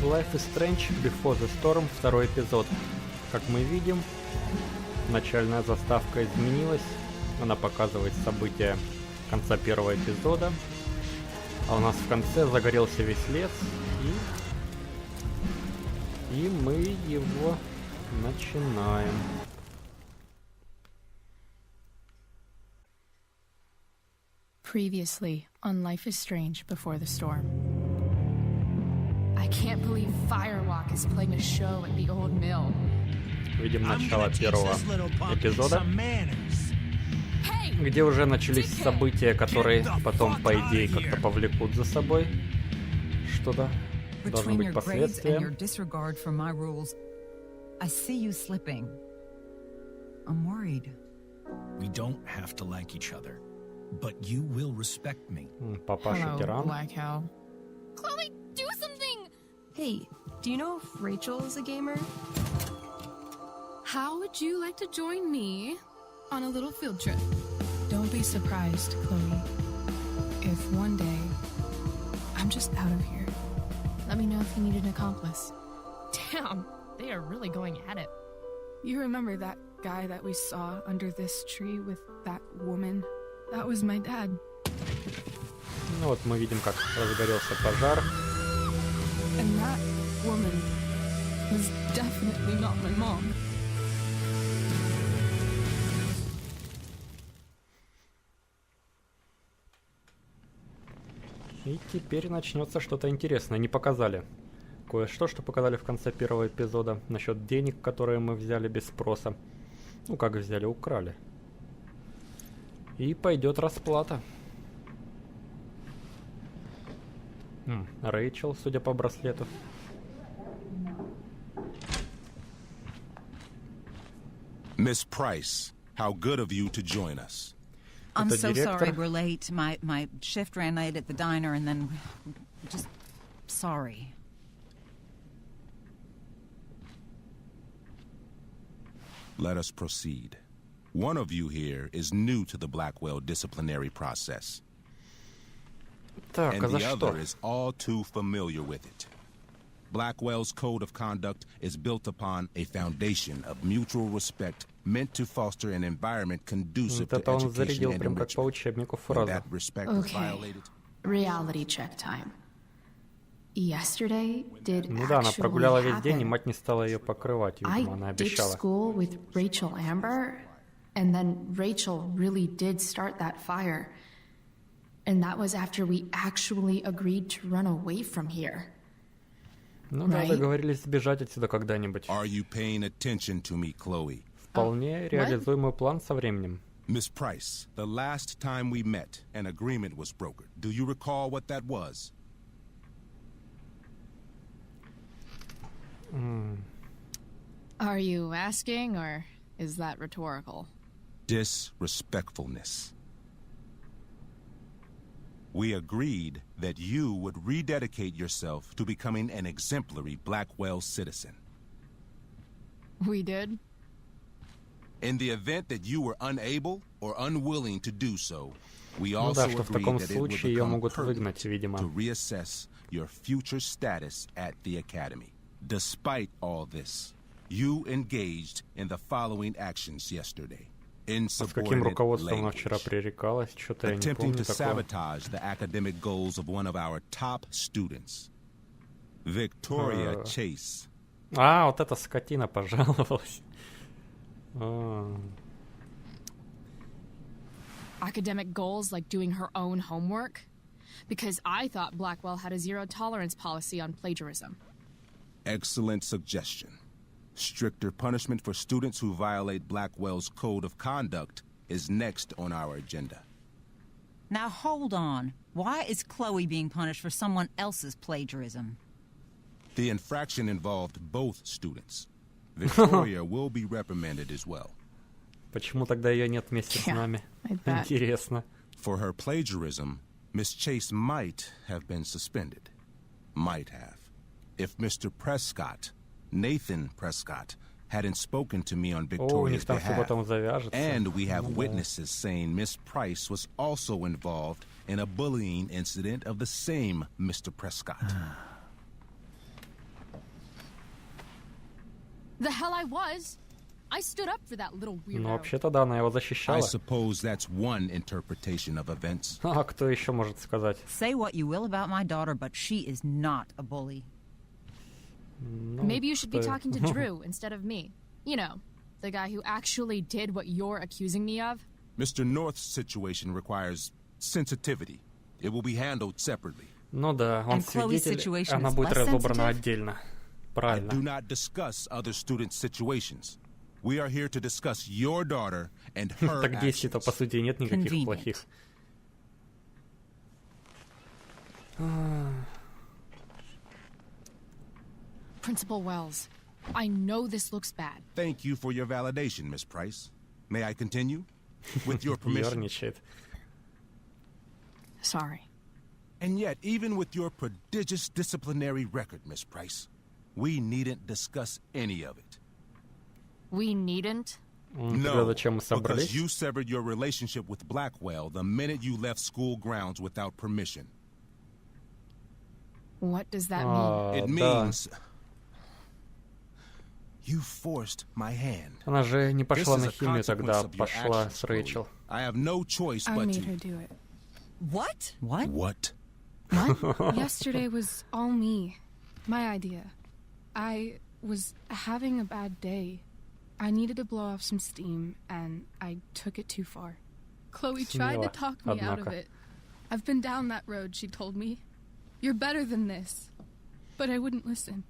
Life is Strange Before the Storm, второй эпизод. Как мы видим, начальная заставка изменилась. Она показывает события конца первого эпизода. А у нас в конце загорелся весь лес. И мы его начинаем. Previously on Life is Strange Before the Storm. I can't believe Firewalk is playing a show at the old mill. Видим начало первого эпизода, где уже начались события, которые потом, по идее, как-то повлекут за собой что-то. Должны быть последствия. I see you slipping. I'm worried. We don't have to like each other, but you will respect me. Папаша тиран. Black Cow. Chloe, do something! Hey, do you know if Rachel is a gamer? How would you like to join me on a little field trip? Don't be surprised, Chloe, if one day I'm just out of here. Let me know if you need an accomplice. Damn, they are really going at it. You remember that guy that we saw under this tree with that woman? That was my dad. Ну вот мы видим, как разгорелся пожар. And that woman was definitely not my mom. И теперь начнется что-то интересное. Не показали кое-что, что показали в конце первого эпизода насчет денег, которые мы взяли без спроса. Ну, как взяли, украли. И пойдет расплата. Рэйчел, судя по браслету. Miss Price, how good of you to join us. I'm Это so директор. sorry we're late. My shift ran late at the diner and then just sorry. Let us proceed. One of you here is new to the Blackwell disciplinary process, Так, and а за the что? other is all too familiar with it. Blackwell's code of conduct is built upon a foundation of mutual respect meant to foster an environment conducive Вот to это он education зарядил and прям как по enrichment. учебнику When фразу. that respect is Okay. violated, Reality check time. Yesterday did Ну да, она actually прогуляла весь день, и happen. мать не стала ее покрывать. I Видимо, она ditched обещала. school with Rachel Amber, and then Rachel really did start that fire. And that was after we actually agreed to run away from here. Ну да, Right? договорились сбежать отсюда когда-нибудь. are you paying attention to me, Chloe? Вполне реализуемый план со временем. Miss Price, the last time we met, an agreement was brokered. Do you recall what that was? Are you asking, or is that rhetorical? Disrespectfulness. We agreed that you would rededicate yourself to becoming an exemplary Blackwell citizen. We did? In the event that you were unable or unwilling to do so, we Ну also да, что в agreed таком that it would случае ее become могут pertinent выгнать, видимо. to reassess your future status at the Academy. Despite all this, you engaged in the following actions yesterday. А с каким Insubordinate руководством она language. вчера пререкалась? Что-то я не Attempting помню to такого. sabotage the academic goals of one of our top students, Victoria Chase. А, вот эта скотина пожаловалась. А, Academic goals like doing her own homework? Because I thought Blackwell had a zero-tolerance policy on plagiarism. Excellent suggestion. Stricter punishment for students who violate Blackwell's code of conduct is next on our agenda. Now hold on. Why is Chloe being punished for someone else's plagiarism? The infraction involved both students. Victoria will be reprimanded as well. почему тогда ее нет вместе с Yeah, нами? I bet. Интересно. For her plagiarism, Miss Chase might have been suspended. Might have. If Mr. Prescott, Nathan Prescott, hadn't spoken to me on О, у Victoria's них там все behalf. потом завяжется. And we have Ну да. witnesses saying Miss Price was also involved in a bullying incident of the same Mr. Prescott. The hell I was. I stood up for that little weirdo. Ну, вообще-то да, она его I защищала. suppose that's one interpretation of events. А кто еще может сказать? Say what you will about my daughter, but she is not a bully. Ну, Maybe you should be что- talking to Drew instead of me. You know, the guy who actually did what you're accusing me of. Mr. North's situation requires sensitivity. It will be handled separately. Ну да, он And Chloe's свидетель, situation она is будет less разобрана sensitive? отдельно. I Правильно. do not discuss other students' situations. We are here to discuss your daughter and her Так действий-то, по actions. сути, нет никаких Convenient. плохих. Principal Wells, I know this looks bad. Thank you for your validation, Miss Price. May I continue? With your permission. Ёрничает. Sorry. And yet, even with your prodigious disciplinary record, Miss Price, we needn't discuss any of it. We needn't? Тогда зачем мы because собрались? you severed your relationship with Blackwell the minute you left school grounds without permission. What does that mean? А, It да. means you forced my hand. Она же не This пошла is на a химию тогда, consequence of your пошла actions, с Рэйчел. Chloe. I have no choice I but made to. her do it. What? What? What? Yesterday was all me. My idea. I was having a bad day. I needed to blow off some steam, and I took it too far. Chloe tried to Смело, talk me out of однако. it. I've been down that road, she told me. You're better than this. But I wouldn't listen.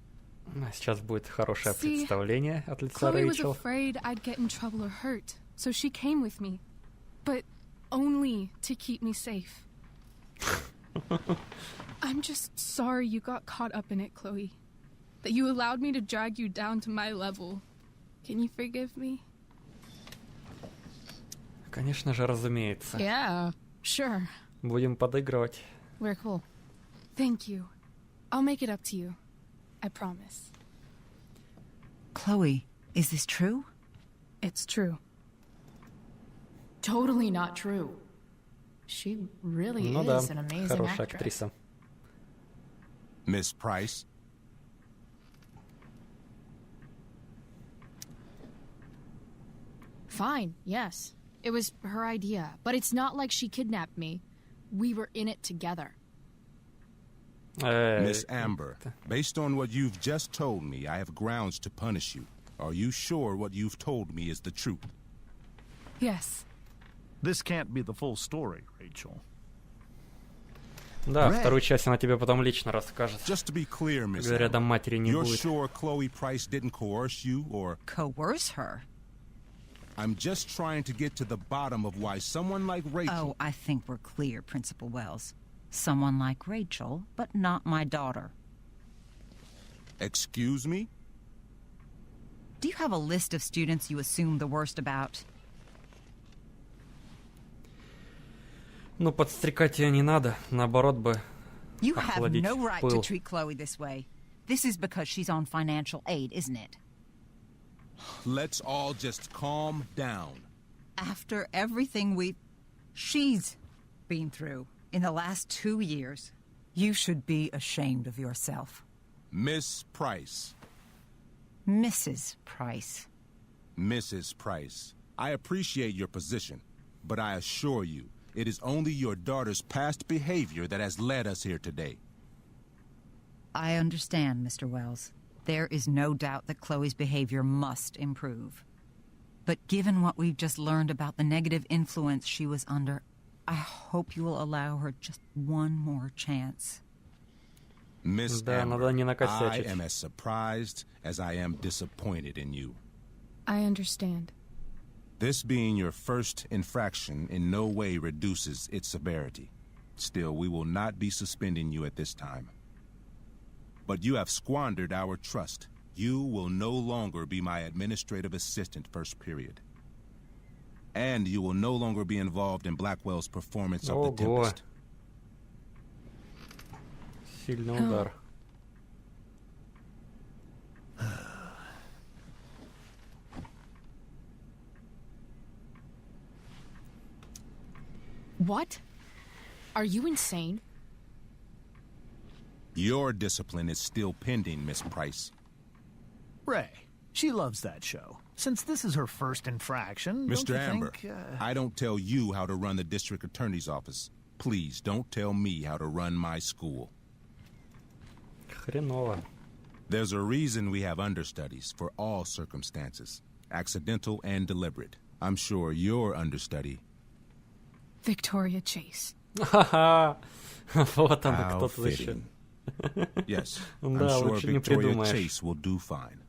Сейчас будет хорошее See, представление от лица Chloe was Рэйчел. afraid I'd get in trouble or hurt, so she came with me. But only to keep me safe. I'm just sorry you got caught up in it, Chloe. That you allowed me to drag you down to my level. Can you forgive me? Конечно же, разумеется. Yeah, sure. Будем подыгрывать. We're cool. Thank you. I'll make it up to you. I promise. Chloe, is this true? It's true. Totally not true. She really Ну да, is an amazing хорошая actress. актриса. Miss Price? Fine, yes. It was her idea, but it's not like she kidnapped me. We were in it together. Miss Amber, based on what you've just told me, I have grounds to punish you. Are you sure what you've told me is the truth? Yes. This can't be the full story, Rachel. Да, Ray. вторую часть она тебе потом лично расскажет. Just to be clear, Miss Когда рядом Amber, матери не you're будет. sure Chloe Price didn't coerce you, or Coerce her? I'm just trying to get to the bottom of why someone like Rachel... Oh, I think we're clear, Principal Wells. Someone like Rachel, but not my daughter. Excuse me? Do you have a list of students you assume the worst about? Ну, подстрекать ее не надо. Наоборот бы You have охладить no right to пыл. treat Chloe this way. This is because she's on financial aid, isn't it? Let's all just calm down. After everything she's been through in the last 2 years, you should be ashamed of yourself. Miss Price. Mrs. Price. Mrs. Price, I appreciate your position, but I assure you, it is only your daughter's past behavior that has led us here today. I understand, Mr. Wells. There is no doubt that Chloe's behavior must improve. But given what we've just learned about the negative influence she was under, I hope you will allow her just one more chance. Miss Да, Amber, надо не I накосячить. am as surprised as I am disappointed in you. I understand. This being your first infraction in no way reduces its severity. Still, we will not be suspending you at this time. But you have squandered our trust. You will no longer be my administrative assistant first period. And you will no longer be involved in Blackwell's performance of The Ого. Tempest. Сильный удар. What? Are you insane? Your discipline is still pending, Miss Price. Ray, She loves that show. Since this is her first infraction, Mr. don't you Amber, think, I don't tell you how to run the district attorney's office. Please don't tell me how to run my school. Хреново. There's a reason we have understudies for all circumstances, accidental and deliberate. I'm sure your understudy... Victoria Chase. Ха-ха. Вот он How кто-то еще. fitting. Yes, I'm Да, sure лучше не Victoria придумаешь. Chase will do fine.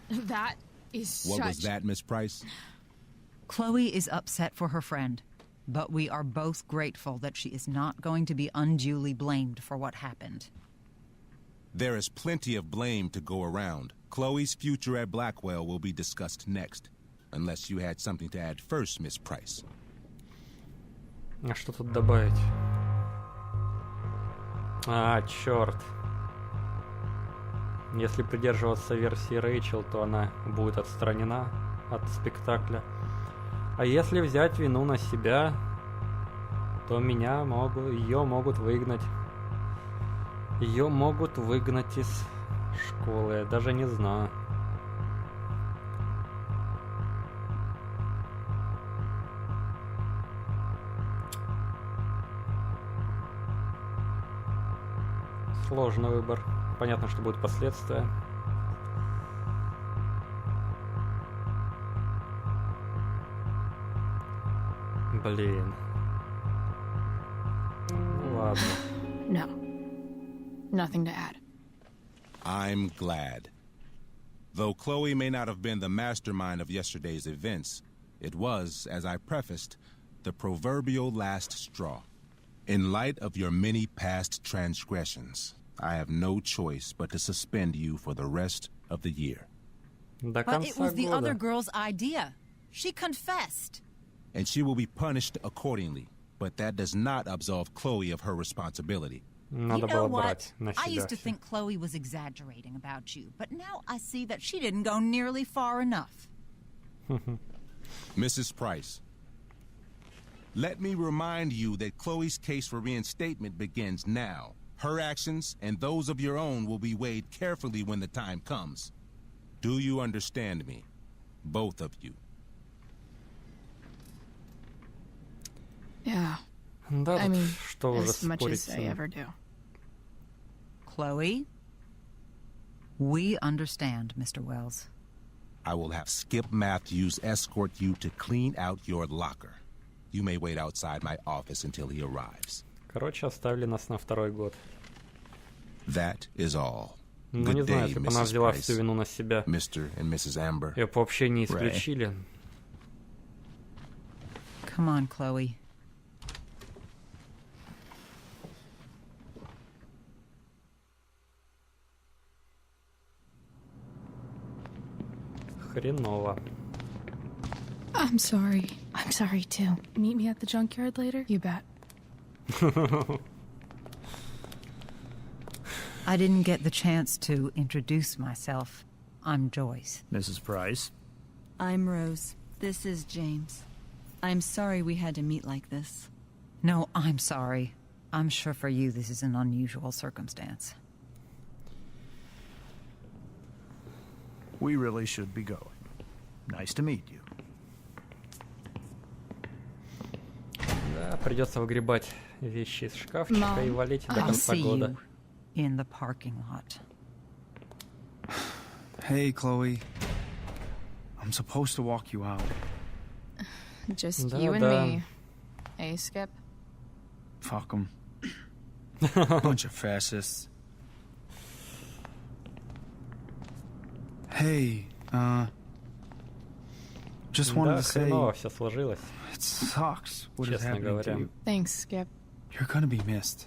That is What was such... that, Miss Price? Chloe is upset for her friend, but we are both grateful that she is not going to be unduly blamed for what happened. There is plenty of blame to go around. Chloe's future at Blackwell will be discussed next. Unless you had something to add first, Miss Price. А что тут добавить? А, черт. Если придерживаться версии Рэйчел, то она будет отстранена от спектакля. А если взять вину на себя, то ее могут выгнать. Ее могут выгнать из школы. Я даже не знаю. Сложный выбор. Понятно, что будут последствия. Блин. Ладно. No. Nothing to add. I'm glad. Though Chloe may not have been the mastermind of yesterday's events, it was, as I prefaced, the proverbial last straw. In light of your many past transgressions, I have no choice but to suspend you for the rest of the year. До But it конца was the other года. girl's idea. She confessed. And she will be punished accordingly, but that does not absolve Chloe of her responsibility. Надо You know было what? брать на I себя used to всё. think Chloe was exaggerating about you, but now I see that she didn't go nearly far enough. Mrs. Price, let me remind you that Chloe's case for reinstatement begins now. Her actions and those of your own will be weighed carefully when the time comes. Do you understand me? Both of you. Yeah. Да, I тут mean, что уже as much спорить as с I ним. ever do. Chloe? We understand, Mr. Wells. I will have Skip Matthews escort you to clean out your locker. You may wait outside my office until he arrives. Короче, оставили нас на второй год. That is all. Ну, не Good знаю, day, если бы она Mrs. взяла Price, всю вину на себя. Mr. and Mrs. Amber. Ее бы вообще не исключили. Come on, Chloe. Хреново. I'm sorry. I'm sorry too. Meet me at the junkyard later? You bet. I didn't get the chance to introduce myself. I'm Joyce. Mrs. Price? I'm Rose. This is James. I'm sorry we had to meet like this. No, I'm sorry. I'm sure for you this is an unusual circumstance. We really should be going. Nice to meet you. Да, придется выгребать вещи из шкафчика Mom, и валить до I'll конца see года. you in the parking lot. Hey, Chloe. I'm supposed to walk you out. Just Да, you and да. me. Hey, Skip. Fuck them. Bunch of fascists. Hey, just wanted Да, to say, хреново все сложилось. it sucks what is Честно happening говоря. to you. Thanks, Skip. You're gonna be missed.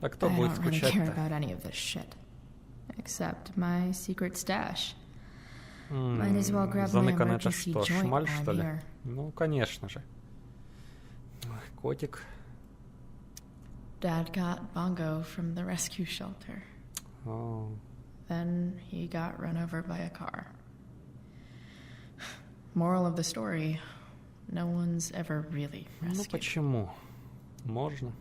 А кто I будет don't really care скучать-то? about any of this shit. Except my secret stash. Might as well grab my Заныкан это emergency что, joint шмаль, while что I'm ли? here. Ну, конечно же. Ой, котик. Dad got Bongo from the rescue shelter. О, Then he got run over by a car. Moral of the story, no one's ever really ну rescued. почему? Можно.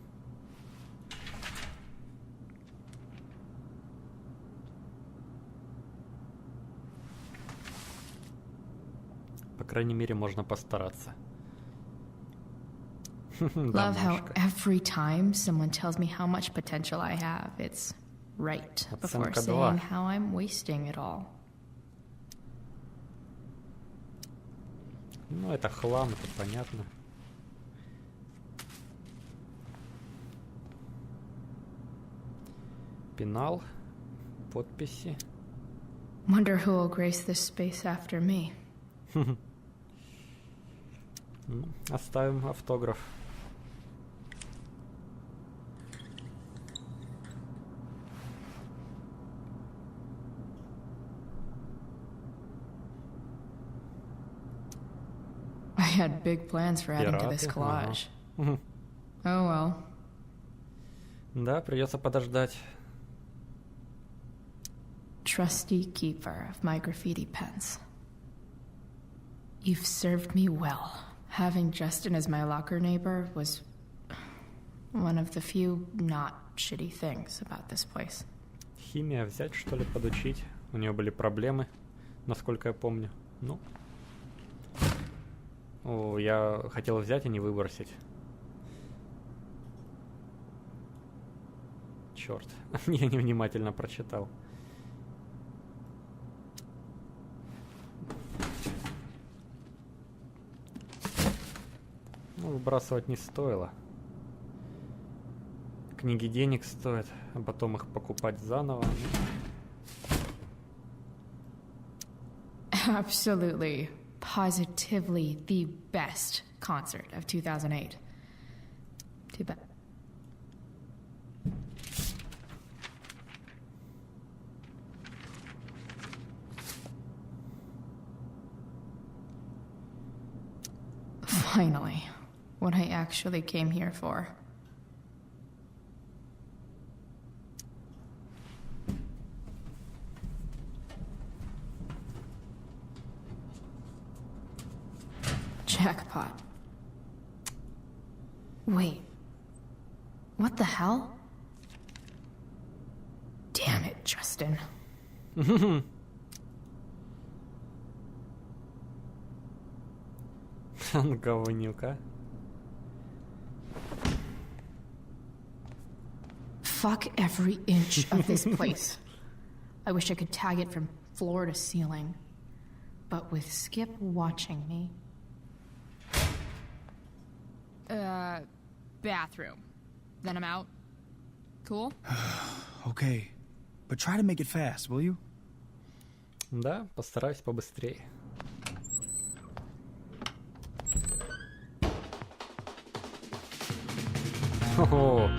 крайней мере, можно постараться. Love how every time someone tells me how much potential I have, it's right before Оценка saying 2. how I'm wasting it all. Ну, это хлам, это понятно. Пенал, подписи. Wonder who will grace this space after me. Ну, оставим автограф. I had big plans for adding to this Пираты, collage. ага. Oh well. Да, придется подождать. Trusty keeper of my graffiti pens. You've served me well. Having Justin as my locker neighbor was one of the few not shitty things about this place. Химия взять, что ли, подучить? У нее были проблемы, насколько я помню. Ну. О, я хотел взять и не выбросить. Черт, я невнимательно прочитал. Ну, выбрасывать не стоило. Книги денег стоят, а потом их покупать заново. Absolutely, positively the best concert of 2008. Too bad. Finally, what I actually came here for. Jackpot. Wait. What the hell? Damn it, Justin. Говнюка. Fuck every inch of this place. I wish I could tag it from floor to ceiling. But with Skip watching me... Bathroom. Then I'm out. Cool? Okay, but try to make it fast, will you? Да, постараюсь побыстрее. Хо-хо.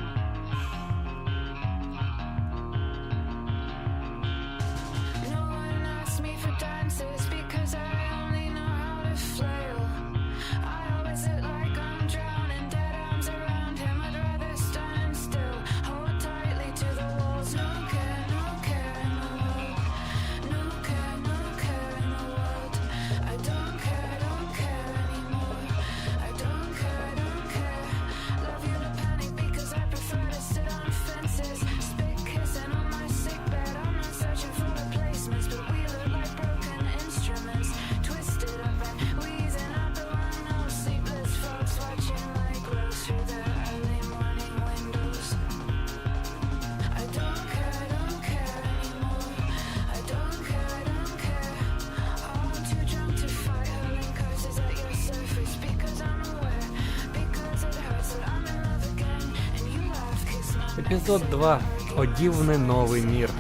Эпизод 2. О дивный новый мир.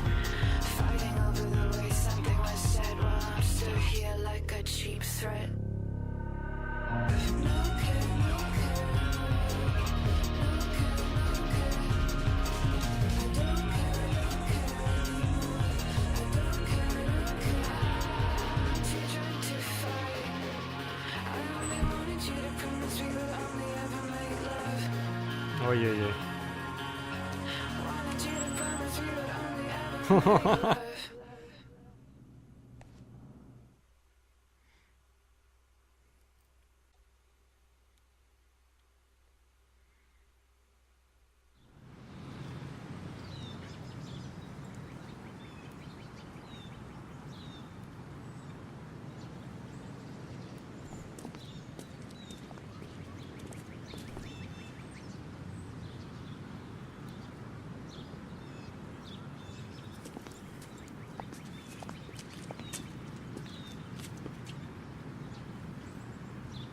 Ой-ой-ой.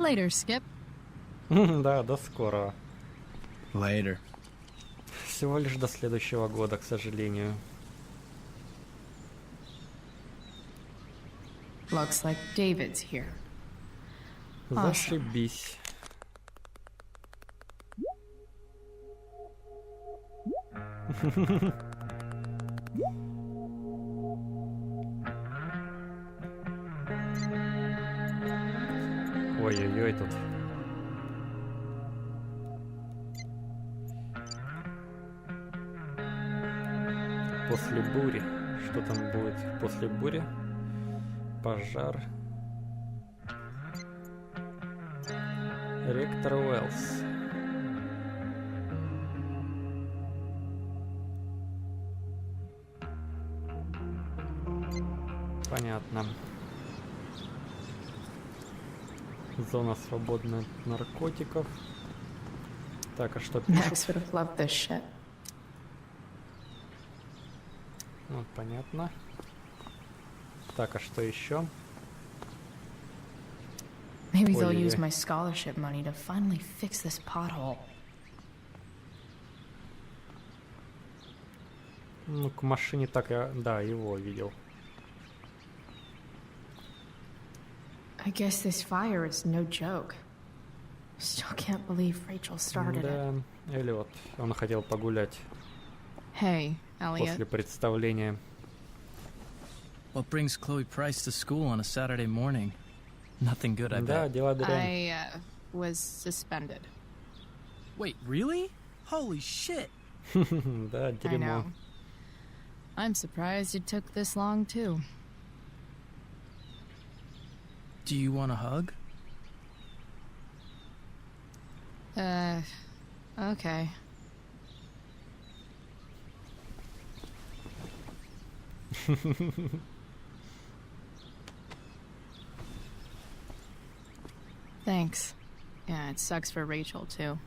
Later, Skip. Да, до скорого. Later. Всего лишь до следующего года, к сожалению. Looks like David's here. Зашибись. Ой-ой-ой, тут. После бури. Что там будет после бури? Пожар. Ректор Уэллс. Понятно. Зона свободна от наркотиков. Так, а что пишут? Max would have loved this shit. Вот, понятно. Так, а что еще? Maybe they'll Ой-ой-ой. use my scholarship money to finally fix this pothole. Ну, к машине так я... Да, его видел. I guess this fire is no joke. Still can't believe Rachel started it. Да, Эллиот. Он хотел погулять Hey, Elliot. после представления. What brings Chloe Price to school on a Saturday morning? Nothing good, I Да, bet. дела дрянь. I was suspended. Wait, really? Holy shit! Да, I дерьмо. know. I'm surprised it took this long, too. Do you want a hug? Okay. Thanks. Yeah, it sucks for Rachel, too.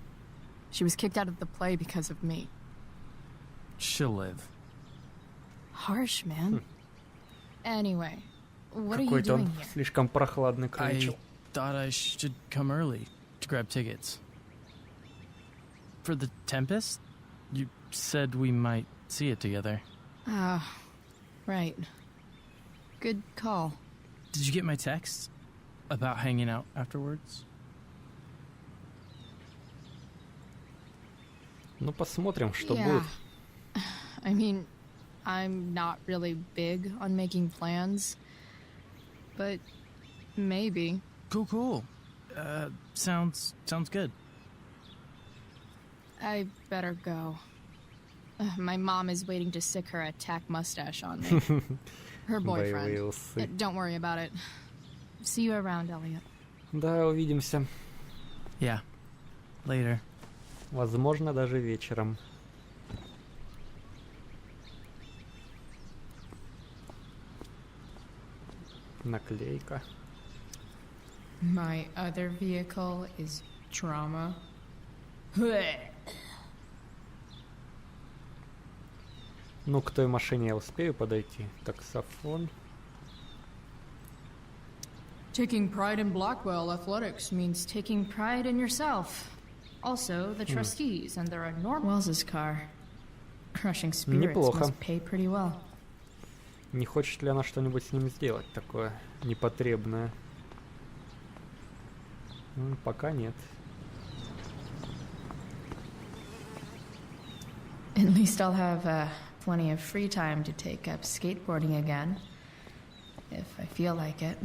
She was kicked out of the play because of me. She'll live. Harsh, man. Anyway, what are you Какой-то doing он here? слишком прохладный к I Рэйчел. thought I should come early to grab tickets. For the Tempest? You said we might see it together. Ah, right. Good call. Did you get my text? About hanging out afterwards? Ну, посмотрим, что Yeah. будет. I mean, I'm not really big on making plans, but maybe. Cool. Sounds good. I better go. My mom is waiting to stick her attack mustache on me. Her boyfriend. Боевые усы. Don't worry about it. See you around, Elliot. Да, увидимся. Yeah. Later. Возможно, даже вечером. Наклейка. My other vehicle is trauma. Ну, к той машине я успею подойти. Таксофон. Taking pride in Blackwell athletics means taking pride in yourself. Also, the trustees and their enormous... Wells's car. Crushing spirits Неплохо. must pay pretty well. Не хочет ли она что-нибудь с ним сделать такое непотребное? Пока нет. At least I'll have plenty of free time to take up skateboarding again. If I feel like it.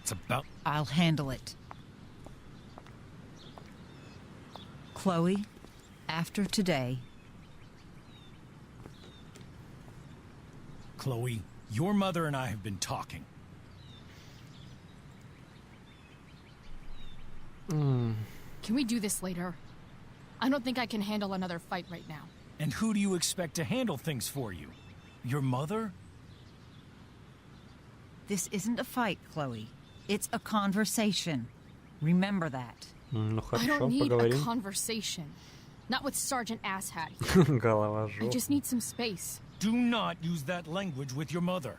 It's about... I'll handle it. Chloe, after today, Chloe, your mother and I have been talking. Can we do this later? I don't think I can handle another fight right now. And who do you expect to handle things for you? Your mother? this isn't a fight, Chloe. It's a conversation. Remember that. Ну I хорошо, don't need a поговорим. conversation. Not with Sergeant Asshat here. Голова I жопа. just need some space. Do not use that language with your mother.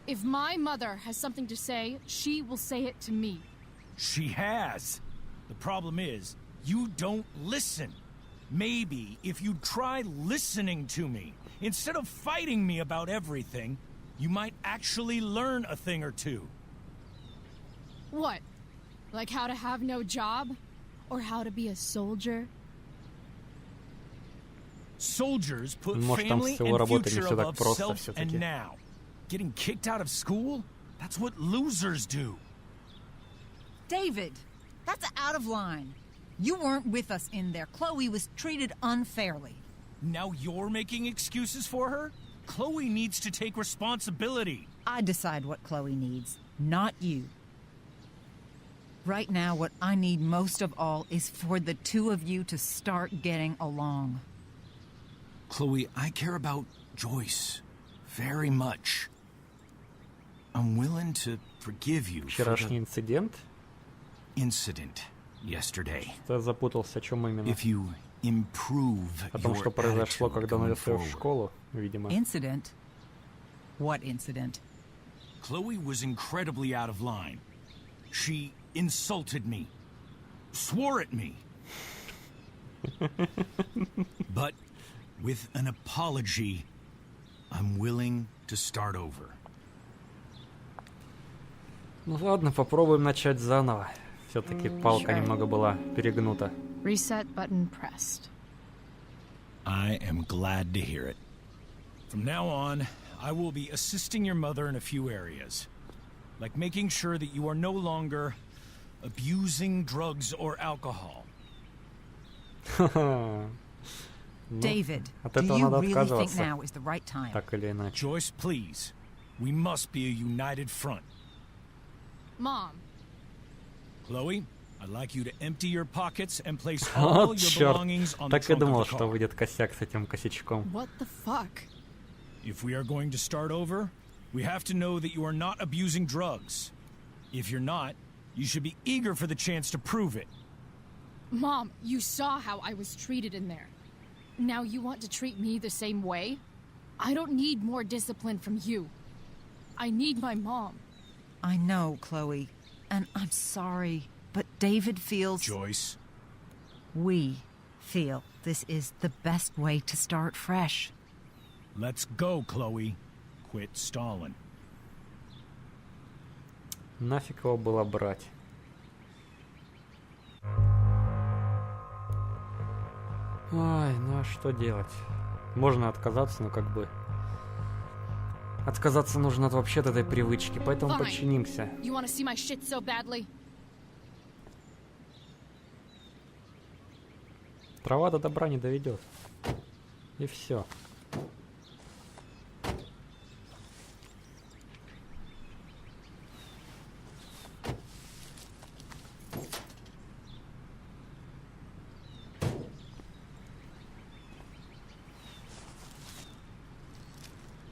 If my mother has something to say, she will say it to me. She has. The problem is, you don't listen. Maybe if you'd try listening to me, instead of fighting me about everything, you might actually learn a thing or two. What? Like how to have no job? Or how to be a soldier? Soldiers put Может, там с family его and работой не future все так above просто self все-таки. and now. Getting kicked out of school? That's what losers do. David, that's out of line. You weren't with us in there. Chloe was treated unfairly. Now you're making excuses for her? Chloe needs to take responsibility. I decide what Chloe needs, not you. Right now, what I need most of all is for the two of you to start getting along. Chloe, I care about Joyce very much. I'm willing to forgive you for Вчерашний инцидент? the incident yesterday. Я запутался, о чем именно. If you improve О том, your что произошло, attitude когда он going идет в forward. школу, видимо. Incident? What incident? Chloe was incredibly out of line. She insulted me, swore at me. But with an apology, I'm willing to start over. Ну ладно, попробуем начать заново. Все-таки палка немного была перегнута. Reset button pressed. I am glad to hear it. From now on, I will be assisting your mother in a few areas. Like making sure that you are no longer abusing drugs or alcohol. David, от do этого you надо really think отказываться. now is the right time? Так или иначе. Joyce, please. We must be a united front. Mom. Chloe, I'd like you to empty your pockets and place all Вот your черт. belongings on the Так и trunk думал, of the что car. выйдет косяк с этим косячком. What the fuck? If we are going to start over, we have to know that you are not abusing drugs. If you're not, you should be eager for the chance to prove it. Mom, you saw how I was treated in there. Now you want to treat me the same way? I don't need more discipline from you. I need my mom. I know, Chloe, and I'm sorry, but David feels... Joyce. We feel this is the best way to start fresh. Let's go, Chloe. Quit stalling. Нафиг его было брать. Ай, ну а что делать? Можно отказаться, но как бы... Отказаться нужно вообще от этой привычки, поэтому Fine. подчинимся. You want to see my shit so badly? Трава до добра не доведет. И все.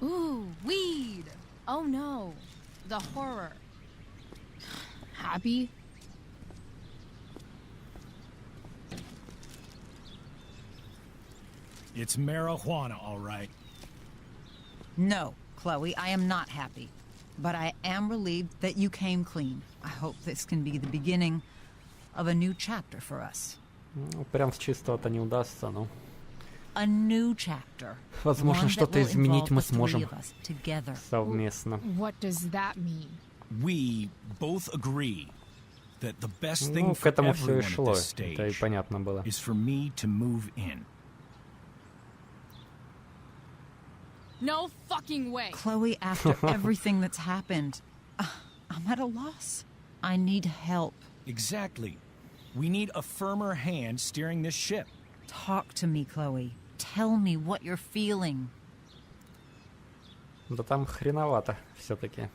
Ooh, weed! Oh no, the horror. Happy? It's marijuana, all right. No, Chloe, I am not happy. But I am relieved that you came clean. I hope this can be the beginning of a new chapter for us. Ну, прям с чистого-то не удастся, но... A new chapter. Возможно, One that что-то will изменить involve мы the three сможем of us together. совместно. What does that mean? We both agree that the best Ну, thing к for этому все и everyone шло. at this Это и stage понятно было. is for me to move in. No fucking way! Chloe, after everything that's happened, I'm at a loss. I need help. Exactly. We need a firmer hand steering this ship. Talk to me, Chloe. Tell me what you're feeling. Да там хреновато все-таки.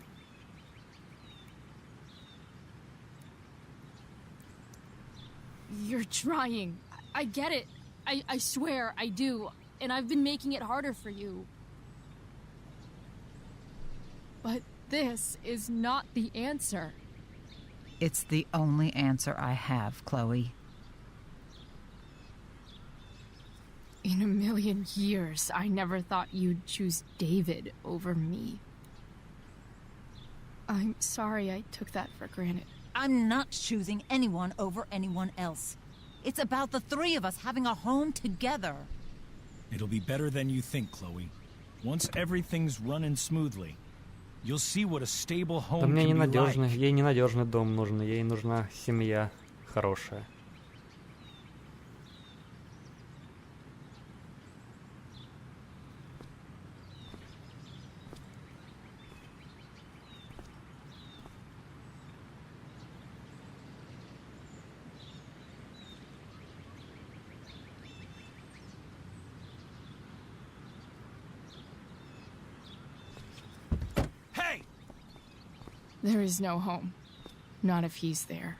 You're trying. I get it. I swear I do. And I've been making it harder for you. But this is not the answer. It's the only answer I have, Chloe. In a million years, I never thought you'd choose David over me. I'm sorry I took that for granted. I'm not choosing anyone over anyone else. It's about the three of us having a home together. It'll be better than you think, Chloe. Once everything's running smoothly, you'll see what a stable home Да мне can be ненадежный, like. ей ненадежный дом нужен, ей нужна семья хорошая. Hey! There is no home. Not if he's there.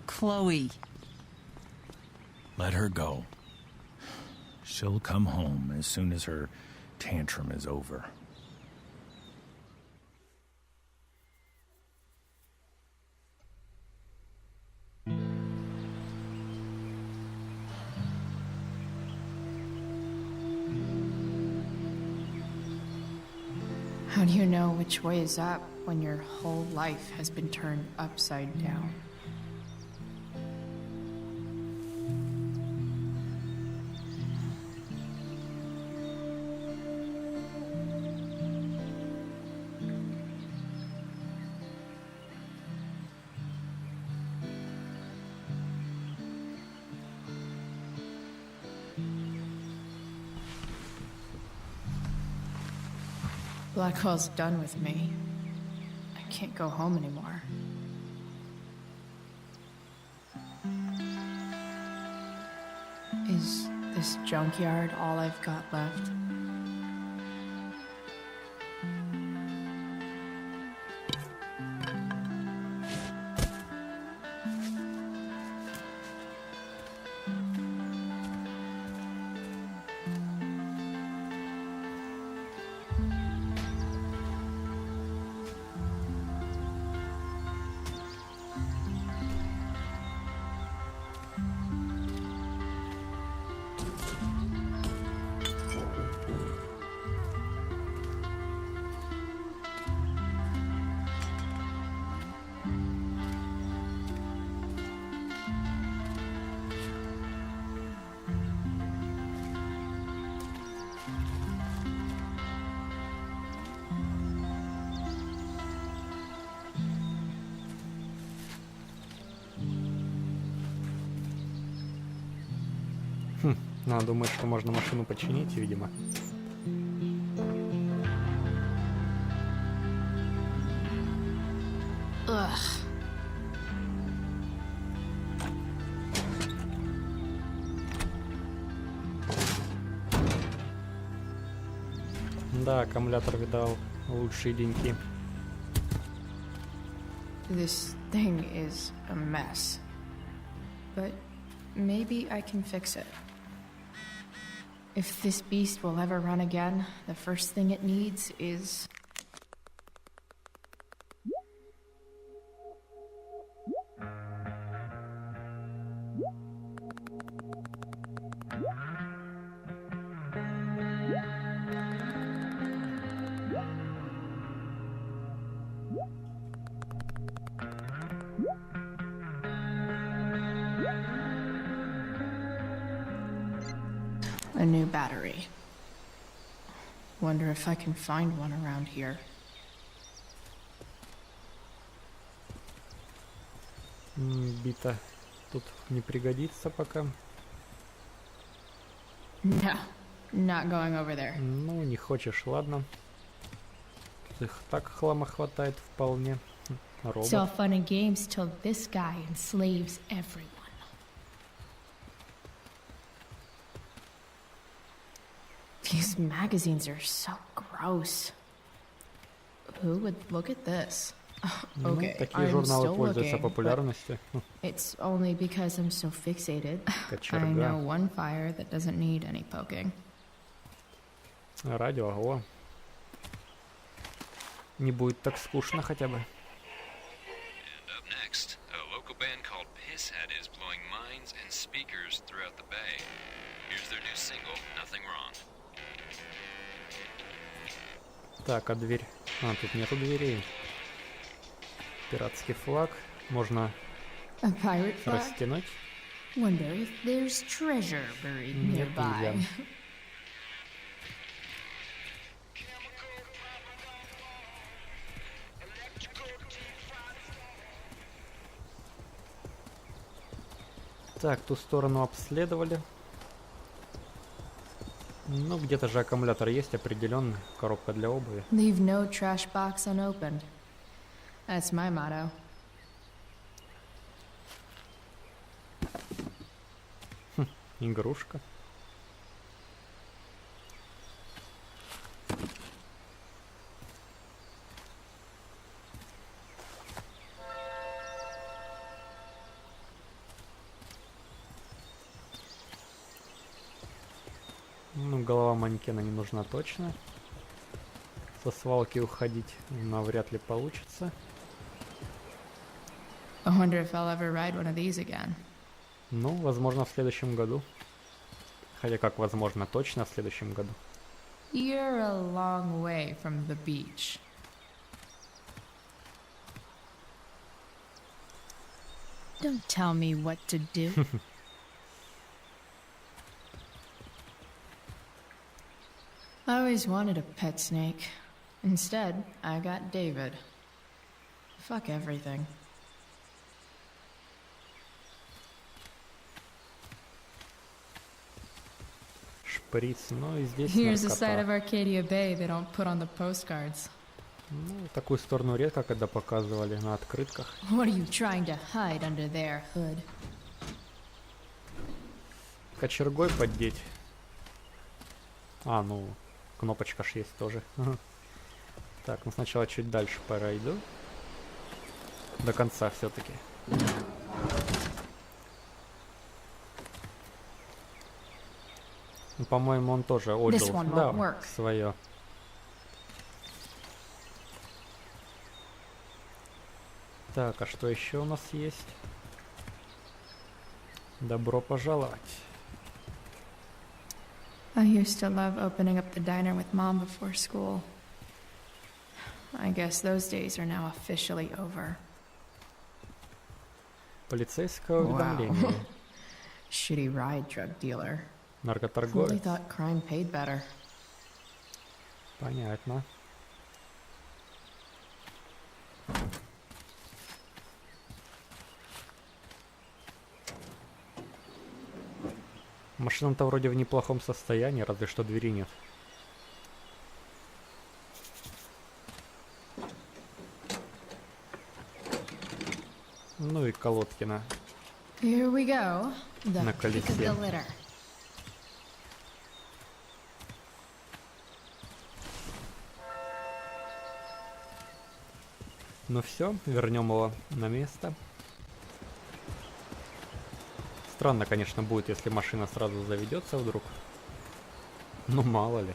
Chloe. Let her go. She'll come home as soon as her tantrum is over. How do you know which way is up when your whole life has been turned upside down? Blackwell's done with me. I can't go home anymore. Is this junkyard all I've got left? Она думает, что можно машину починить, видимо. Ugh. Да, аккумулятор видал лучшие деньки. This thing is a mess. But maybe I can fix it. If this beast will ever run again, the first thing it needs is... a new battery. Wonder if I can find one around here. Бита тут не пригодится пока. No, not going over there. Ну, не хочешь, ладно. Их так хлама хватает вполне. It's all fun and games till this guy enslaves everyone. These magazines are so gross. Who would look at this? Okay, такие I'm журналы still пользуются looking, популярностью. but it's only because I'm so fixated. I Кочерга. know one fire that doesn't need any poking. Радио, о. Не будет так скучно хотя бы. And up next, a local band called Pisshead is blowing minds and speakers throughout the bay. Here's their new single, Nothing Wrong. Так, а дверь... А, тут нету дверей. Пиратский флаг. Можно A pirate flag? растянуть. Wonder if there's treasure buried Нет, nearby. нельзя. Так, ту сторону обследовали. Ну, где-то же аккумулятор есть определенно. Коробка для обуви. Leave no trash box unopened. That's my motto. Игрушка. Ну, голова манекена не нужна точно. Со свалки уходить навряд ли получится. I wonder if I'll ever ride one of these again. Ну, возможно, в следующем году. Хотя как возможно, точно в следующем году. You're a long way from the beach. Don't tell me what to do. I always wanted a pet snake. Instead, I got David. Fuck everything. Шприц, ну и здесь Here's a side наркота. of Arcadia Bay they don't put on the postcards. Ну, такую сторону редко когда показывали на открытках. What are you trying to hide under there, Hood? Кочергой поддеть. А, ну, кнопочка ж есть тоже. Так, ну сначала чуть дальше пройду. До конца все-таки. Ну, по-моему, он тоже отжил. Да, свое. Так, а что еще у нас есть? Добро пожаловать. I used to love opening up the diner with Mom before school. I guess those days are now officially over. Полицейское уведомление. Wow. Shitty ride drug dealer. Really Наркоторговец. thought crime paid better. Понятно. Машина-то вроде в неплохом состоянии, разве что двери нет. Ну и колодки на Here we go. The На pick of колесе. the litter. Ну все, вернем его на место. Странно, конечно, будет, если машина сразу заведется вдруг. Ну, мало ли.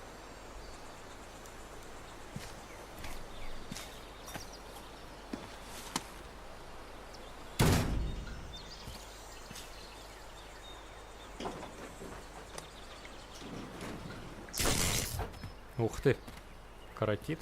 Ух ты, коротит.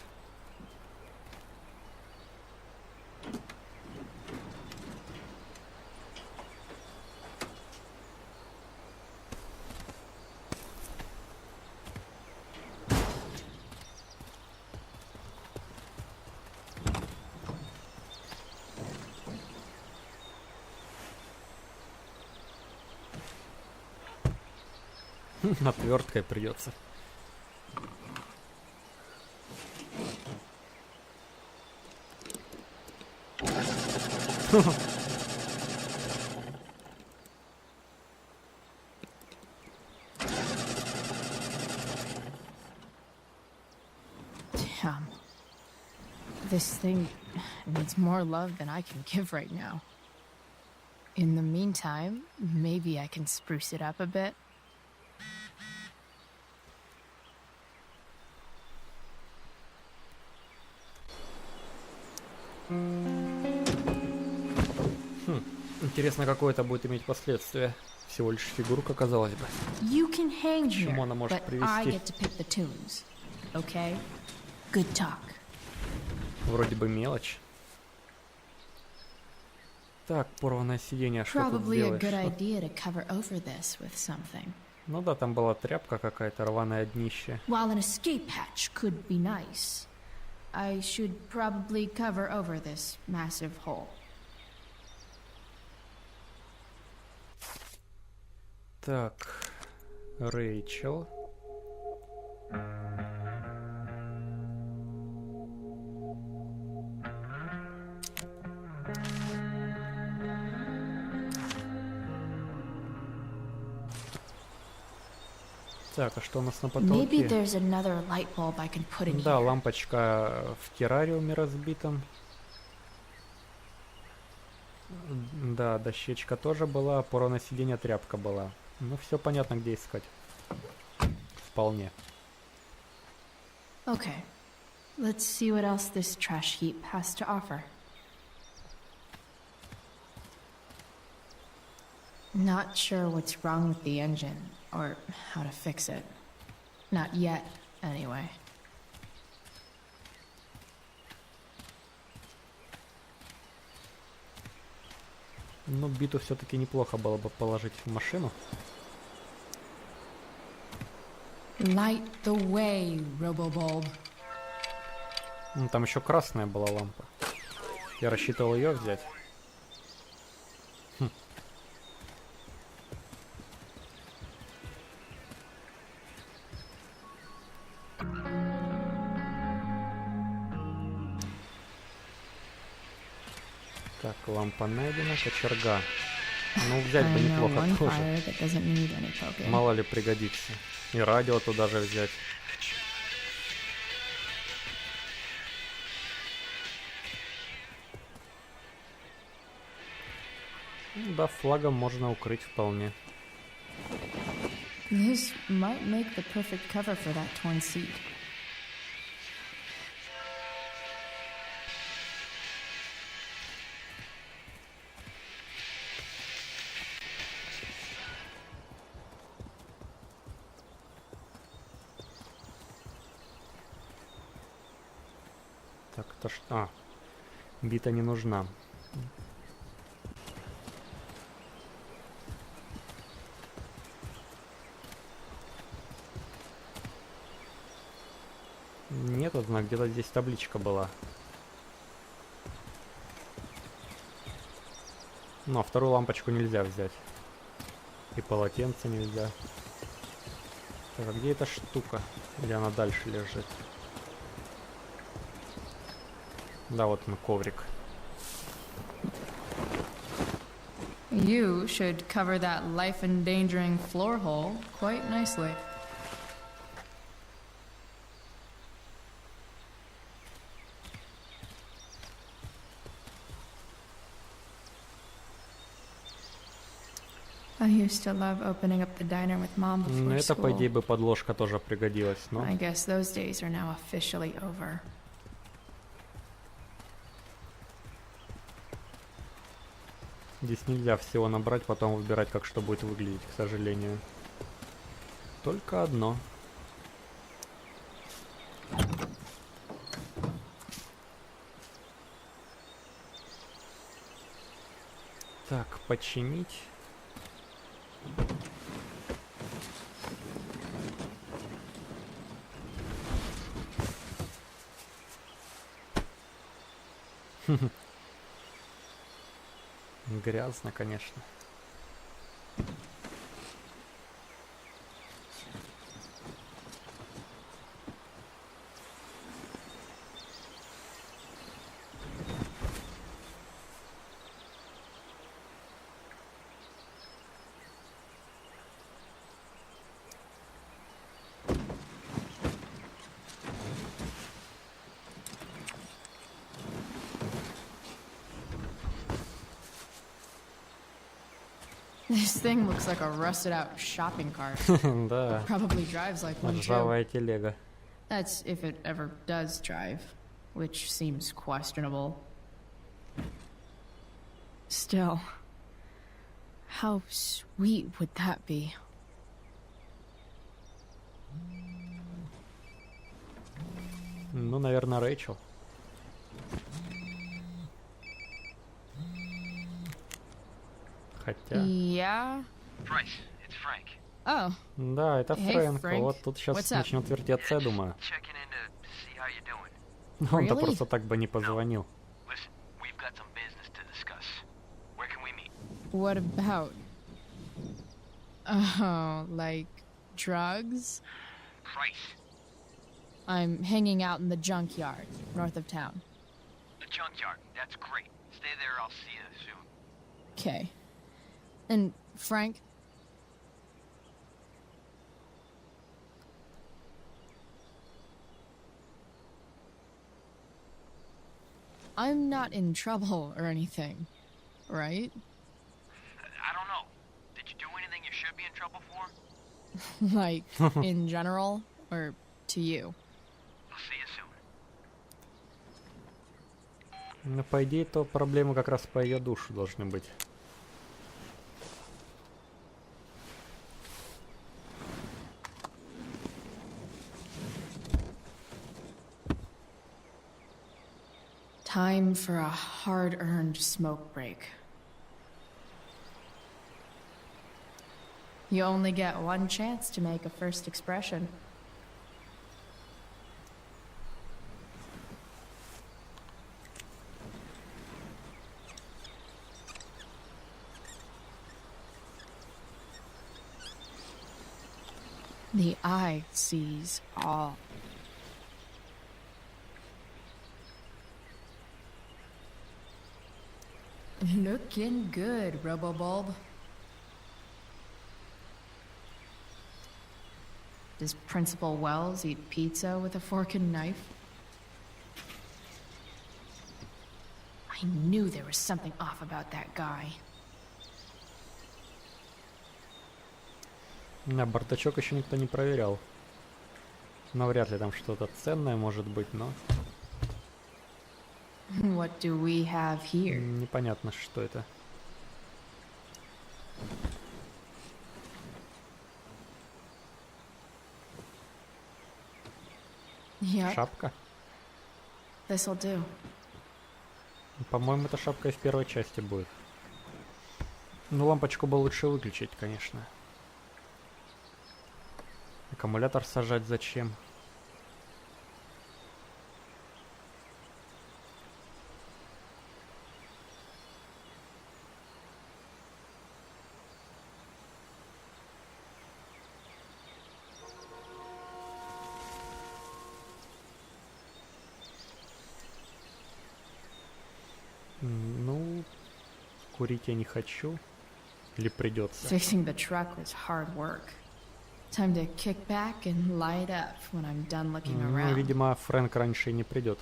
Отверткой придется. Damn. This thing needs more love than I can give right now. In the meantime, maybe I can spruce it up a bit. Интересно, какое это будет иметь последствия. Всего лишь фигурка, казалось бы. You can hang К чему here, она может but I привести? get to pick the tunes. Okay? Good talk. Вроде бы мелочь. Так, порванное сиденье, что тут Probably a делаешь? good idea to cover over this with something. Ну да, там была тряпка какая-то, рваное днище. While an escape hatch could be nice, I should probably cover over this massive hole. Так, Рэйчел. Так, а что у нас на Maybe потолке? there's another light bulb I can put in Да, here. лампочка в террариуме разбитом. Да, дощечка тоже была, порванное сиденье, тряпка была. Ну, все понятно, где искать. Вполне. Okay, let's see what else this trash heap has to offer. Not sure what's wrong with the engine, or how to fix it. Not yet, anyway. Ну, биту все-таки неплохо было бы положить в машину. Light the way, Robobulb. Ну, там еще красная была лампа. Я рассчитывал ее взять. Хм. Так, лампа найдена, кочерга. Ну, взять бы неплохо тоже. Мало ли пригодится. И радио туда же взять. Ну, да, флагом можно укрыть вполне. This might make the perfect cover for that torn seat. Так, то что... А, бита не нужна. Нет, однако, где-то здесь табличка была. Ну, а вторую лампочку нельзя взять. И полотенце нельзя. Так, а где эта штука? Или она дальше лежит? Да, вот он, коврик. You should cover that life-endangering floor hole quite nicely. I used to love opening up the diner with Mom Ну, before это, по идее, school. бы подложка тоже пригодилась, но... I guess those days are now officially over. Здесь нельзя всего набрать, потом выбирать, как что будет выглядеть, к сожалению. Только одно. Так, починить. Грязно, конечно. This thing looks like a rusted out shopping cart. Да. Probably drives like one too. Ржавая телега. That's if it ever does drive, which seems questionable. Still, how sweet would that be? Ну, наверное, Рэйчел. Хотя... Yeah. Bryce, it's Frank. Oh. Да, это Hey, Фрэнк. Frank. Вот тут сейчас What's up? начнет вертеться, я думаю. Checking in to see how you're doing. Он-то Really? просто так бы не позвонил. Listen, we've got some business to discuss. Where can we meet? What about? Oh, like drugs? Price. I'm hanging out in the junkyard, north of town. The junkyard. That's great. Stay there, I'll see you soon. Okay. And Frank? I'm not in trouble or anything, right? I don't know. Did you do anything you should be in trouble for? Like, in general, or to you? I'll see you soon. Ну, по идее, то проблемы как раз по ее душу должны быть. Time for a hard-earned smoke break. You only get one chance to make a first expression. The eye sees all. Looking good, Robobulb. Does Principal Wells eat pizza with a fork and knife? I knew there was something off about that guy. На бардачок еще никто не проверял. Но вряд ли там что-то ценное может быть, но... What do we have here? Непонятно, что это. Yep, Шапка? this'll do. По-моему, эта шапка и в первой части будет. Ну, лампочку бы лучше выключить, конечно. Аккумулятор сажать зачем? Ну, курить я не хочу. Или придется? Fixing the truck was hard work. Time to kick back and light up when I'm done looking Ну, around. видимо, Фрэнк раньше и не придет.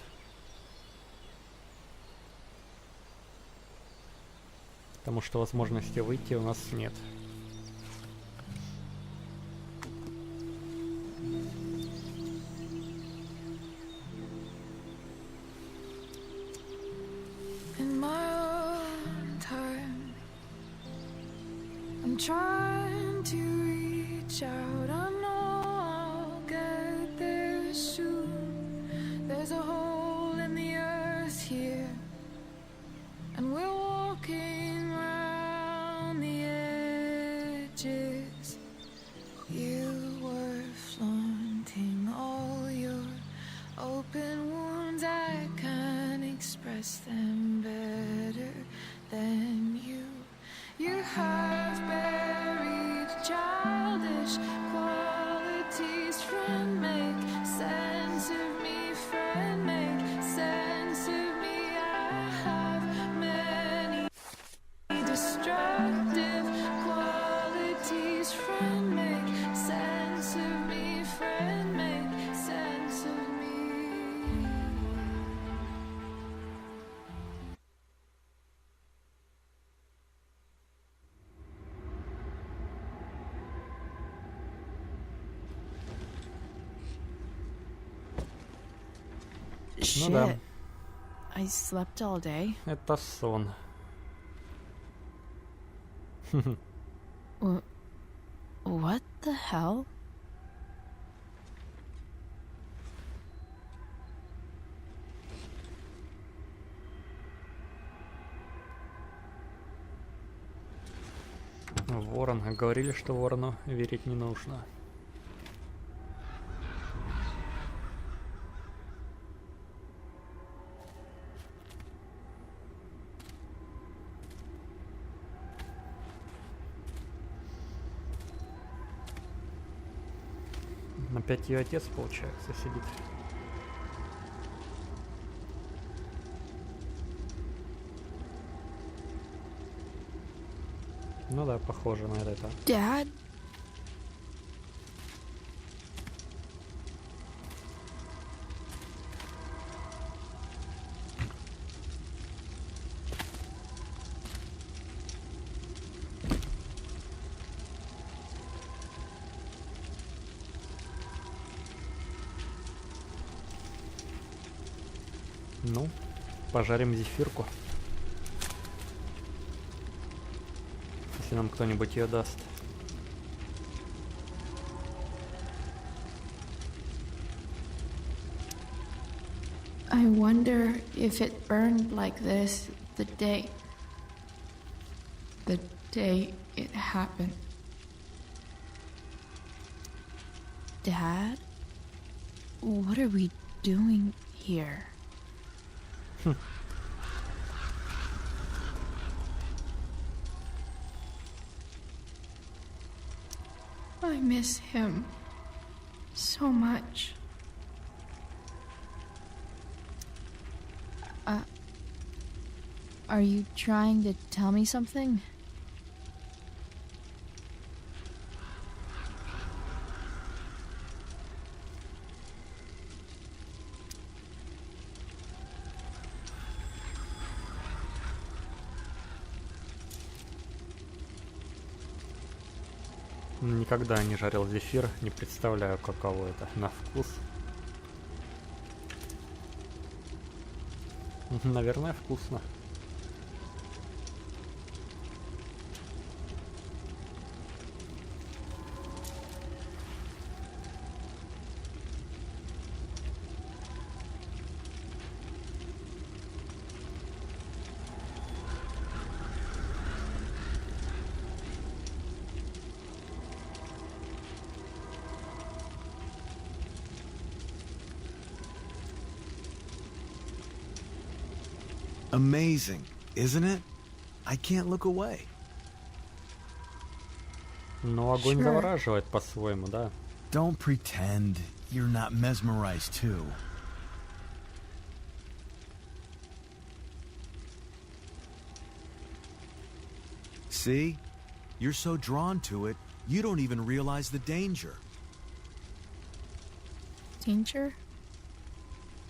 Потому что возможности выйти у нас нет. In my own time, I'm trying to reach out. I know I'll get there soon. There's a hole in the earth here, and we're walking around the edges. You were flaunting all your open wounds. I can't express them better than you. You have buried childish qualities. Friend, make sense of me. Friend, make sense of me. I have many destructive qualities. Friend, make sense of me. Friend, make sense of me. Ну да, I slept all day. это сон. What the hell? Ворон. Говорили, что ворону верить не нужно. Опять ее отец, получается, сидит. Ну да, похоже на это. Dad? Ну, пожарим зефирку. Если нам кто-нибудь ее даст. I wonder if it burned like this the day it happened. Dad? What are we doing here? I miss him so much. Are you trying to tell me something? Никогда не жарил зефир, не представляю, каково это на вкус. Наверное, вкусно. Amazing, isn't it? I can't look away. Но огонь завораживает по-своему, да? Don't pretend you're not mesmerized too. See? You're so drawn to it, you don't even realize the danger. Danger?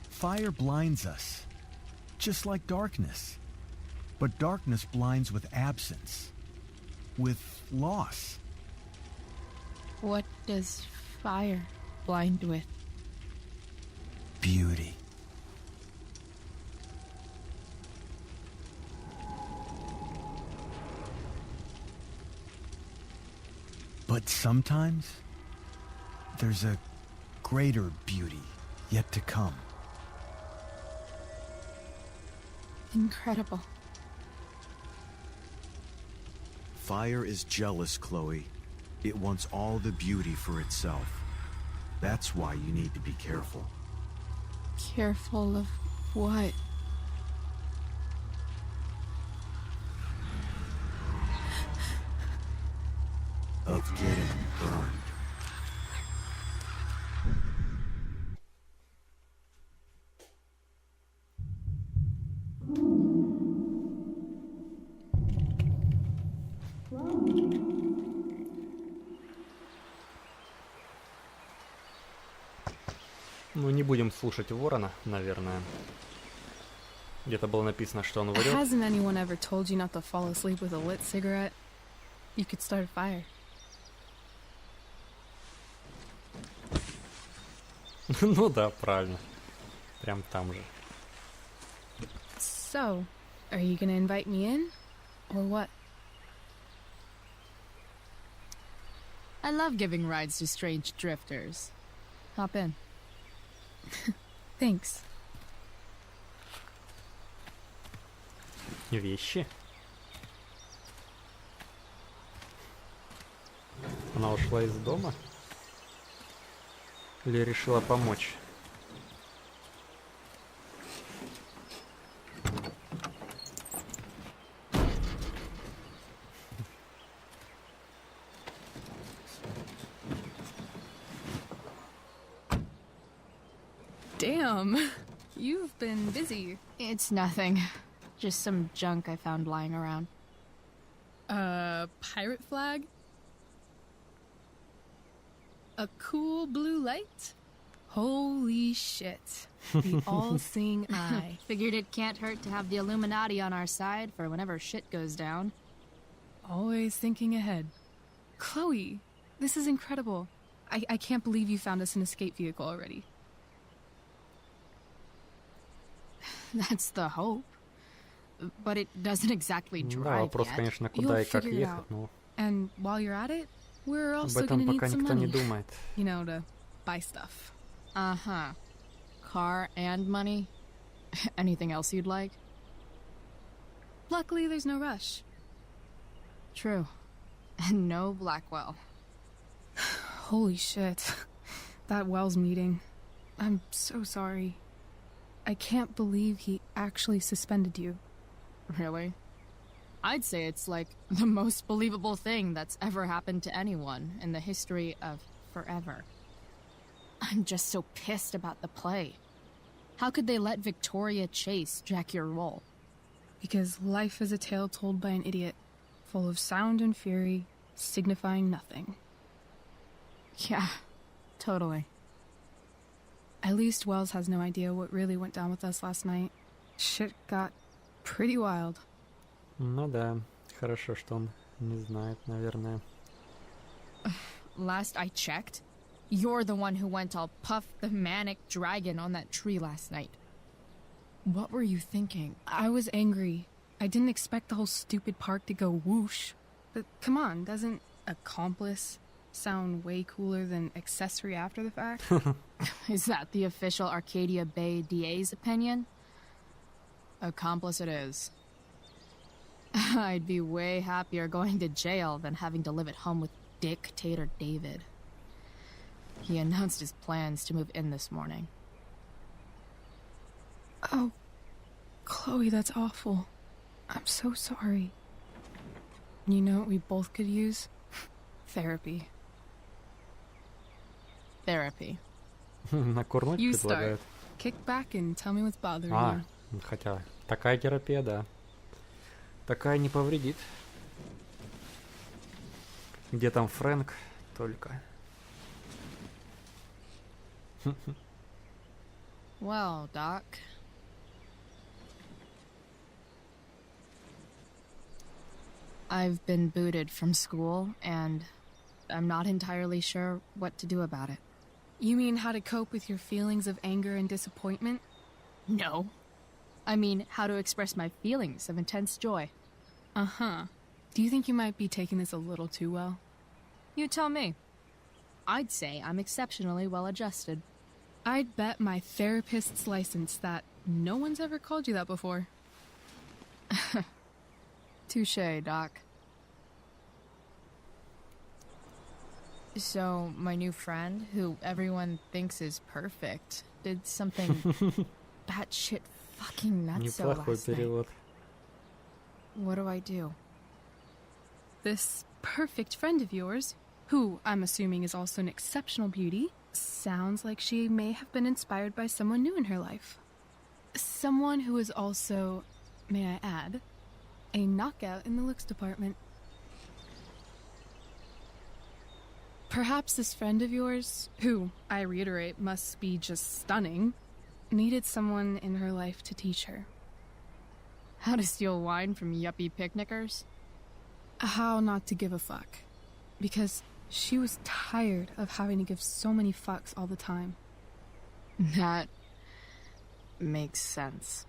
Fire blinds us, just like darkness. But darkness blinds with absence, with loss. What does fire blind with? Beauty. But sometimes, there's a greater beauty yet to come. Incredible. Fire is jealous, Chloe. It wants all the beauty for itself. That's why you need to be careful. Careful of what? Of getting burned. Ну, не будем слушать ворона, наверное. Где-то было написано, что он врет. Hasn't anyone ever told you not to fall asleep with a lit cigarette? You could start a fire. Ну да, правильно. Прям там же. So, are you gonna invite me in? Or what? I love giving rides to strange drifters. Hop in. Thanks. Вещи. Она ушла из дома? Или решила помочь? Damn, you've been busy. It's nothing. Just some junk I found lying around. Pirate flag? A cool blue light? Holy shit. The all-seeing eye. Figured it can't hurt to have the Illuminati on our side for whenever shit goes down. Always thinking ahead. Chloe, this is incredible. I can't believe you found us an escape vehicle already. That's the hope. But it doesn't exactly Да, drive вопрос, yet. конечно, куда и как figure it ехать, out. но And while you're at it, we're об also этом gonna need пока some никто не money. думает. You know, to buy stuff. Uh-huh. Car and money? Anything else you'd like? Luckily, there's no rush. True. And no Blackwell. Holy shit. That Wells meeting. I'm so sorry. I can't believe he actually suspended you. Really? I'd say it's like the most believable thing that's ever happened to anyone in the history of forever. I'm just so pissed about the play. How could they let Victoria Chase jack your role? Because life is a tale told by an idiot, full of sound and fury, signifying nothing. Yeah, totally. At least Wells has no idea what really went down with us last night. Shit got pretty wild. Ну да, хорошо, что он не знает, наверное. Last I checked, you're the one who went all Puff the Manic Dragon on that tree last night. What were you thinking? I was angry. I didn't expect the whole stupid park to go whoosh. But come on, doesn't accomplice sound way cooler than accessory after the fact? Is that the official Arcadia Bay DA's opinion? Accomplice it is. I'd be way happier going to jail than having to live at home with Dictator David. He announced his plans to move in this morning. Oh, Chloe, that's awful. I'm so sorry. You know what we both could use? Therapy. Therapy. Накурнуть You предлагают. start. Kick back and tell me what's bothering А, you. хотя такая терапия, да. Такая не повредит. Где там Фрэнк? Только. Well, Doc. I've been booted from school, and I'm not entirely sure what to do about it. You mean how to cope with your feelings of anger and disappointment? No. I mean, how to express my feelings of intense joy. Uh-huh. Do you think you might be taking this a little too well? You tell me. I'd say I'm exceptionally well adjusted. I'd bet my therapist's license that no one's ever called you that before. Touché, Doc. So, my new friend, who everyone thinks is perfect, did something batshit fucking nuts Неплохой last night. перевод. What do I do? This perfect friend of yours, who I'm assuming is also an exceptional beauty, sounds like she may have been inspired by someone new in her life. Someone who is also, may I add, a knockout in the looks department. Perhaps this friend of yours, who, I reiterate, must be just stunning, needed someone in her life to teach her. How to steal wine from yuppie picnickers? How not to give a fuck. Because she was tired of having to give so many fucks all the time. That makes sense.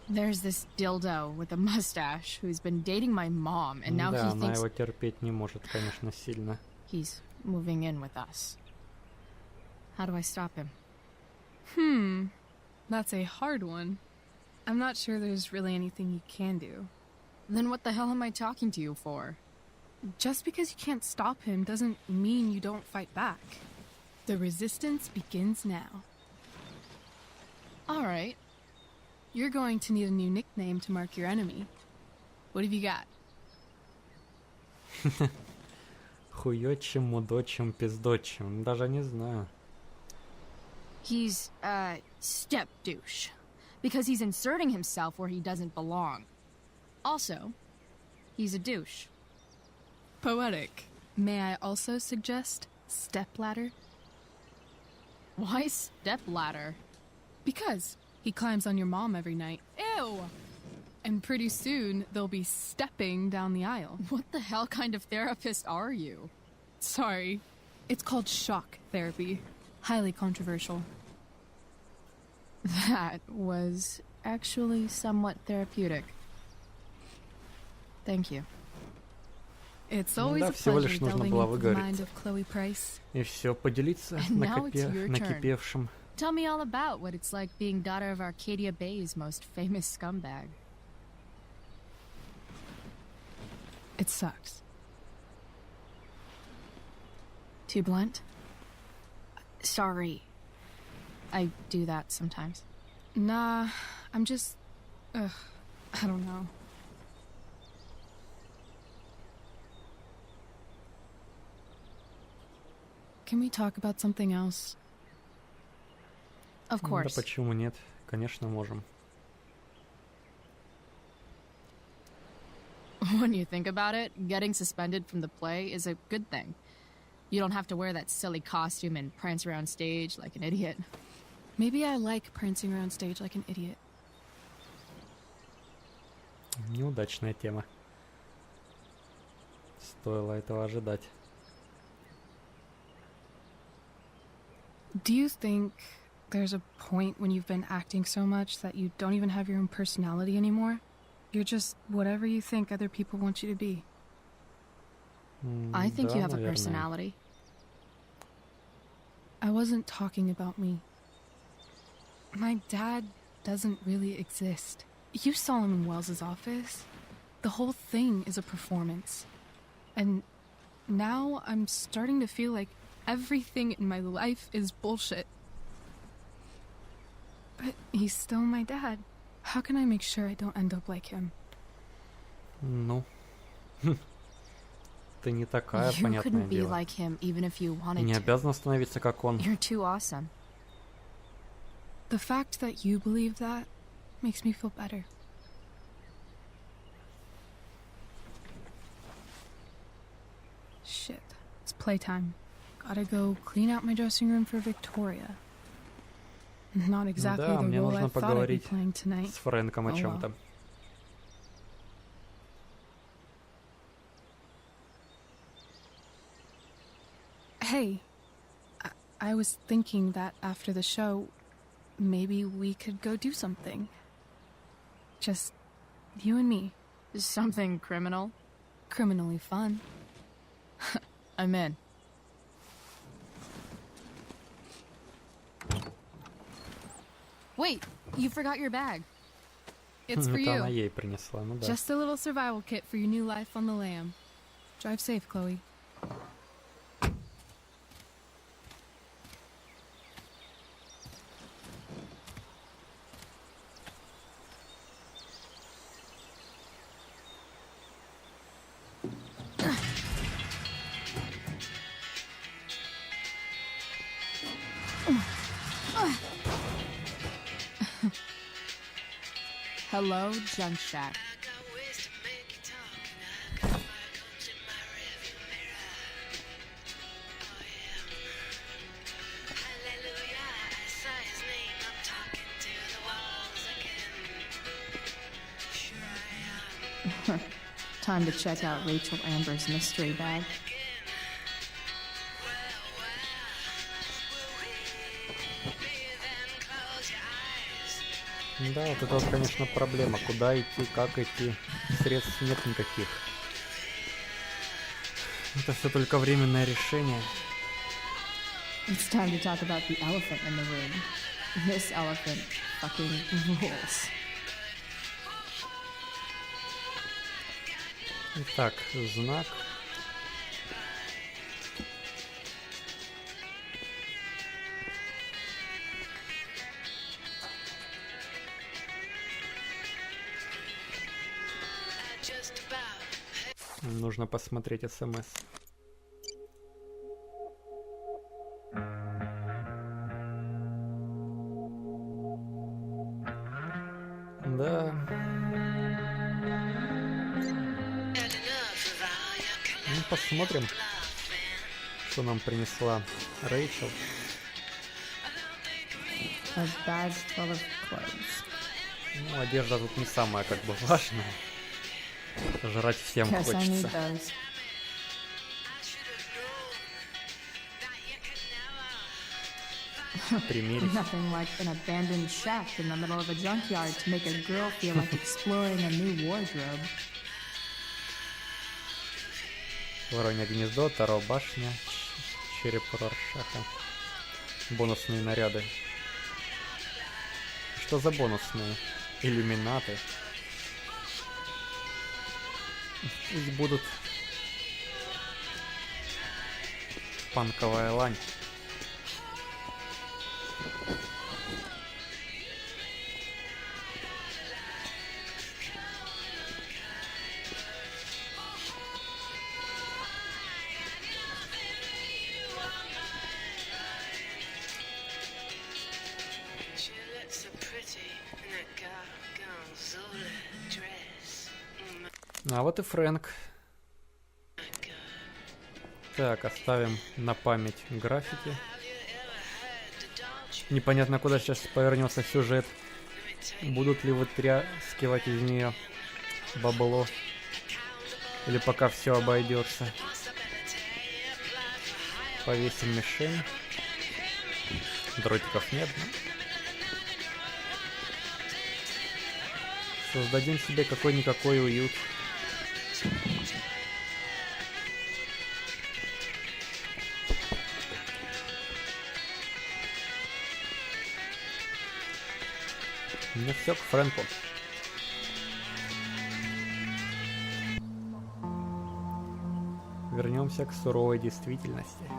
There's this dildo with a mustache who's been dating my mom, and now Да, he она thinks его терпеть не может, конечно, сильно. he's moving in with us. How do I stop him? That's a hard one. I'm not sure there's really anything you can do. Then what the hell am I talking to you for? Just because you can't stop him doesn't mean you don't fight back. The resistance begins now. All right. You're going to need a new nickname to mark your enemy. What have you got? Хуёчим, мудочим, пиздочим. Даже не знаю. He's a step douche. Because he's inserting himself where he doesn't belong. Also, he's a douche. Poetic. May I also suggest stepladder? Why stepladder? Because he climbs on your mom every night. Ew! And pretty soon, they'll be stepping down the aisle. What the hell kind of therapist are you? Sorry. It's called shock therapy. Highly controversial. That was actually somewhat therapeutic. Thank you. It's always Да, a всего лишь pleasure нужно delving было into the mind выговориться. of Chloe Price. И все, поделиться And now it's your turn. накипевшим. Tell me all about what it's like being daughter of Arcadia Bay's most famous scumbag. It sucks. Too blunt? Sorry. I do that sometimes. Nah, I'm just... I don't know. Can we talk about something else? Of Да course. почему нет? Конечно, можем. When you think about it, getting suspended from the play is a good thing. You don't have to wear that silly costume and prance around stage like an idiot. Maybe I like prancing around stage like an idiot. Неудачная тема. Стоило этого ожидать. Do you think there's a point when you've been acting so much that you don't even have your own personality anymore? You're just whatever you think other people want you to be. I think Да, you have a наверное. personality. I wasn't talking about me. My dad doesn't really exist. You saw him in Wells's office. The whole thing is a performance. And now I'm starting to feel like everything in my life is bullshit. But he's still my dad. How can I make sure I don't end up like him? Ну. Ты не такая, You понятное couldn't be дело. like him even if you И wanted не to. обязана становиться как он. You're too awesome. The fact that you believe that makes me feel better. Shit. It's playtime. Gotta go clean out my dressing room for Victoria. Not exactly Да, the мне role I нужно thought I'd be поговорить playing tonight. с Фрэнком о Oh, well. чем-то. Hey, I was thinking that after the show, maybe we could go do something. Just you and me. Something criminal? Criminally fun. I'm in. Wait, you forgot your bag. It's for Это она you. ей принесла, ну да. Just a little survival kit for your new life on the lam. Drive safe, Chloe. Hello, Junk Shack. Time to check out Rachel Amber's mystery bag. Да, вот это вот, конечно, проблема. Куда идти, как идти. Средств нет никаких. Это все только временное решение. It's time to talk about the elephant in the room. This elephant fucking rules. Итак, знак Нужно посмотреть СМС. Да. Ну, посмотрим, что нам принесла Рэйчел. A bag full of clothes. Ну, одежда тут не самая как бы важная. Жрать всем Guess I need хочется. those. Примерить. Nothing like an abandoned shack in the middle of a junkyard to make a girl feel like exploring a new wardrobe. Воронье гнездо, Таро башня, череп Роршаха. Бонусные наряды. Что за бонусные? Иллюминаты. Пусть будут. Панковая лань. А вот и Фрэнк. Так, оставим на память граффити. Непонятно, куда сейчас повернется сюжет. Будут ли вытряскивать из нее бабло? Или пока все обойдется? Повесим мишень. Дротиков нет, да? Создадим себе какой-никакой уют. Ну все, к Фрэнку. Вернемся к суровой действительности.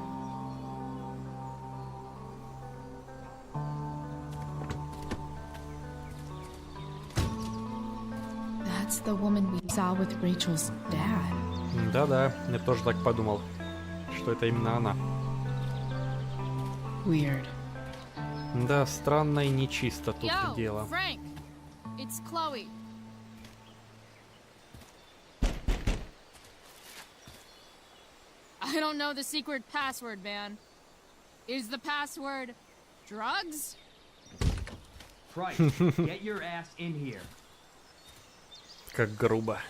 That's the woman we saw with Rachel's dad. Да-да, я тоже так подумал, что это именно она. Weird. Да, странно и нечисто тут Yo, дело. Frank, it's Chloe. I don't know the secret password, man. Is the password drugs? Price, get your ass in here. Как грубо.